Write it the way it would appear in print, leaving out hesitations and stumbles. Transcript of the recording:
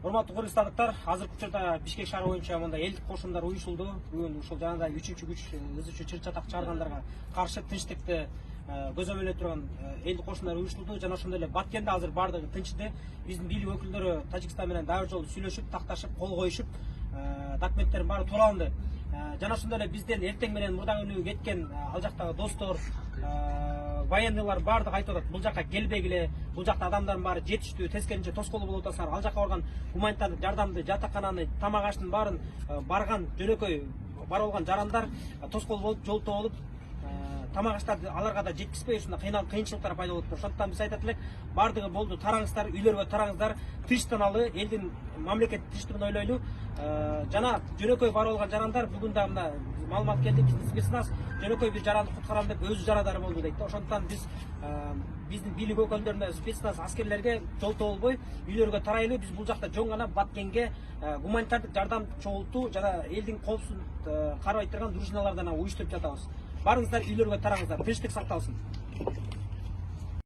Урматтуу кыргызстандыктар, азыркы учурда Бишкек шаары боюнча мындай элдик кошундар уюшулду. Бүгүн ушул жанагындай үчүнчү күч өзүнчө чыр чатак чыгаргандарга каршы тынчтыкты көзөмөлдөй турган элдик кошундар уюштурду. Жана ошондой эле Баткенде азыр баардыгы тынч эле. Биздин бийлик өкүлдөрү Тажикстан менен дагы жолу сүйлөшүп, такташып, кол коюшуп, документтердин баары туураланды. Жана ошондой эле бизден эртең менен мурдагы күнү кеткен ал жактагы достор, военныйлар баардыгы айтып атат, бул жакка келбегиле, бул жакта адамдардын баары жетиштүү, тескеринче тоскоолдуу болуп атасыңар. Ал жакка барган гуманитардык жардамды, жатакананы, тамак аштын баарын барган жөнөкөй бар болгон жарандар тоскоолдуу болуп, жолтоо болуп, тамак аштарды аларга да жеткизбей ушундай кыйынчылыктар пайда болуп туруп. Ошондуктан биз айтат элек, баардыгы болду, тараңыздар, үйлөргө тараңыздар, тынчтыналы, элдин мамлекет тынчтыгын ойлойлу. Жана жөнөкөй бар болгон жарандар бүгүн да мына маалымат келди, биздин спецназ жөнөкөй бир жаранды куткарам деп өзү жарадар болду дейт. Ошондуктан биздин бийлик өкүлдөрүнө, спецназ аскерлерге жолтоо болбой, үйлөргө тарайлы. Биз бул жакта жөн гана Баткенге гуманитардык жардам чогултуу жана элдин коопсуздугун карабай турган дружиналардан уюштуруп жатабыз. Барыңыздар, үйлөргө тараңыздар, тынчтык сакталсын.